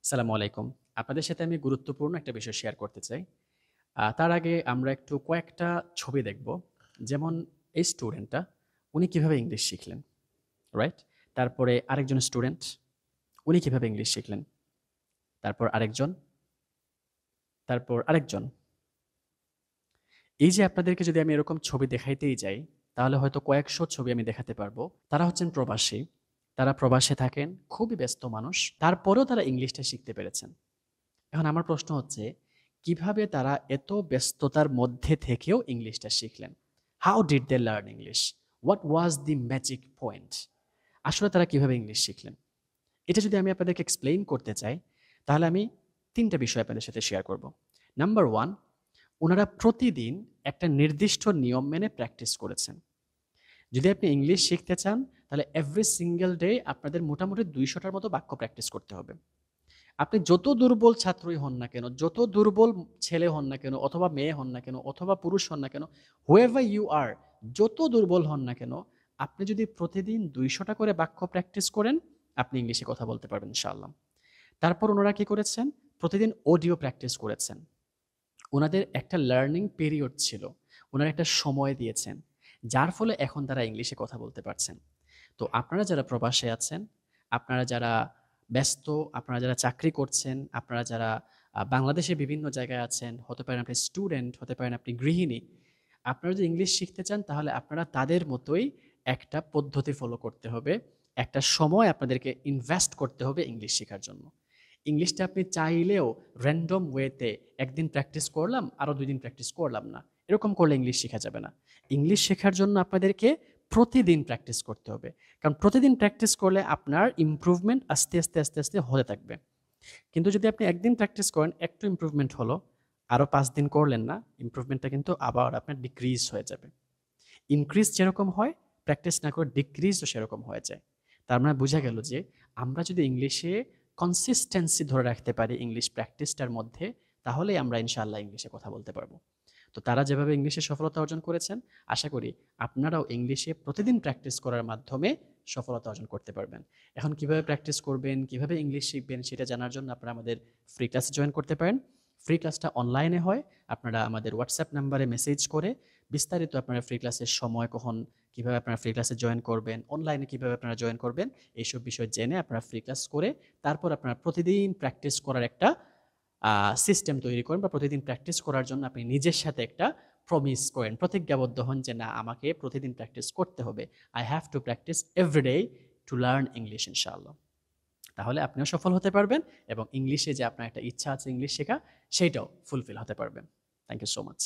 আসসালামু আলাইকুম। আপনাদের সাথে আমি গুরুত্বপূর্ণ একটা বিষয় শেয়ার করতে চাই। তার আগে আমরা একটু কয়েকটা ছবি দেখব। যেমন এই স্টুডেন্টটা, উনি কিভাবে ইংলিশ শিখলেন, রাইট? তারপরে আরেকজন স্টুডেন্ট, উনি কিভাবে ইংলিশ শিখলেন। তারপর আরেকজন, তারপর আরেকজন। এই যে আপনাদেরকে যদি আমি এরকম ছবি দেখাইতেই যাই, তাহলে হয়তো কয়েকশো ছবি আমি দেখাতে পারবো। তারা হচ্ছেন প্রবাসী। তারা প্রবাসে থাকেন, খুবই ব্যস্ত মানুষ। তারপরেও তারা ইংলিশটা শিখতে পেরেছেন। এখন আমার প্রশ্ন হচ্ছে, কিভাবে তারা এত ব্যস্ততার মধ্যে থেকেও ইংলিশটা শিখলেন? How did they learn English? What was the magic point? আসলে তারা কিভাবে ইংলিশ শিখলেন? এটা যদি আমি আপনাদেরকে এক্সপ্লেইন করতে চাই, তাহলে আমি ৩টা বিষয় আপনাদের সাথে শেয়ার করব। নাম্বার 1, উনারা প্রতিদিন একটা নির্দিষ্ট নিয়ম মেনে প্র্যাকটিস করেছেন। যদি আপনি ইংলিশ শিখতে চান, তাহলে এভরি সিঙ্গেল ডে আপনাদের মোটামুটি ২০০টার মতো বাক্য প্র্যাকটিস করতে হবে। আপনি যত দুর্বল ছাত্রই হন না কেন, যত দুর্বল ছেলে হন না কেন, অথবা মেয়ে হন না কেন, অথবা পুরুষ হন না কেন, whoever you are, যত দুর্বল হন না কেন, আপনি যদি প্রতিদিন ২০০টা করে বাক্য প্র্যাকটিস করেন, আপনি ইংলিশে কথা বলতে পারবেন ইনশাআল্লাহ। তারপর ওনারা কি করেছেন? প্রতিদিন অডিও প্র্যাকটিস করেছেন। ওনাদের একটা লার্নিং পিরিয়ড ছিল। ওনারা একটা সময় দিয়েছেন। যার ফলে এখন তারা ইংলিশে কথা বলতে পারছেন। তো আপনারা যারা প্রবাসে আছেন, আপনারা যারা ব্যস্ত, আপনারা যারা চাকরি করছেন, আপনারা যারা বাংলাদেশের বিভিন্ন জায়গায় আছেন, হতে পারেন আপনি স্টুডেন্ট, হতে পারেন আপনি গৃহিণী। আপনারা যদি ইংলিশ শিখতে চান, তাহলে আপনারা তাদের মতোই একটা পদ্ধতি ফলো করতে হবে। একটা সময় আপনাদেরকে ইনভেস্ট করতে হবে ইংলিশ শেখার জন্য। ইংলিশটা আপনি চাইলেও র‍্যান্ডম ওয়েতে একদিন প্র্যাকটিস করলাম, আরো ২ দিন প্র্যাকটিস করলাম না। এরকম করলে ইংলিশ শেখা যাবে না। ইংলিশ শেখার জন্য আপনাদেরকে প্রতিদিন প্র্যাকটিস করতে হবে। কারণ প্রতিদিন প্র্যাকটিস করলে আপনার ইমপ্রুভমেন্ট আস্তে, আস্তে হতে থাকবে। কিন্তু যদি আপনি একদিন প্র্যাকটিস করেন, একটু ইমপ্রুভমেন্ট হলো, আরো ৫ দিন করলেন না, ইমপ্রুভমেন্টটা কিন্তু আবার আপনার ডিক্রিজ হয়ে যাবে। ইনক্রিজ যেরকম হয়, প্র্যাকটিস না করে ডিক্রিজও সেরকম হয়ে যায়। তার মানে বোঝা গেল যে আমরা যদি ইংলিশে কনসিস্টেন্সি ধরে রাখতে পারি ইংলিশ প্র্যাকটিসটার মধ্যে, তাহলেই আমরা ইনশাআল্লাহ ইংলিশে কথা বলতে পারবো। তো তারা যেভাবে ইংলিশে সফলতা অর্জন করেছেন, আশা করি আপনারাও ইংলিশে প্রতিদিন প্র্যাকটিস করার মাধ্যমে সফলতা অর্জন করতে পারবেন। এখন কিভাবে প্র্যাকটিস করবেন, কিভাবে ইংলিশ শিখবেন সেটা জানার জন্য আপনারা আমাদের ফ্রি ক্লাসে জয়েন করতে পারেন। ফ্রি ক্লাসটা অনলাইনে হয়। আপনারা আমাদের হোয়াটসঅ্যাপ নাম্বারে মেসেজ করে বিস্তারিত আপনারা ফ্রি ক্লাসের সময় কখন, কিভাবে আপনারা ফ্রি ক্লাসে জয়েন করবেন, অনলাইনে কিভাবে আপনারা জয়েন করবেন, এইসব বিষয় জেনে আপনারা ফ্রি ক্লাস করে তারপর আপনারা প্রতিদিন প্র্যাকটিস করার একটা সিস্টেম তৈরি করেন, বা প্রতিদিন প্র্যাকটিস করার জন্য আপনি নিজের সাথে একটা প্রমিস করেন, প্রতিজ্ঞাবদ্ধ হন যে না, আমাকে প্রতিদিন প্র্যাকটিস করতে হবে। I have to practice every day to learn English ইনশাআল্লাহ। তাহলে আপনিও সফল হতে পারবেন এবং ইংলিশে যে আপনার একটা ইচ্ছা আছে ইংলিশ শেখা, সেইটাও ফুলফিল হতে পারবেন। Thank you so much.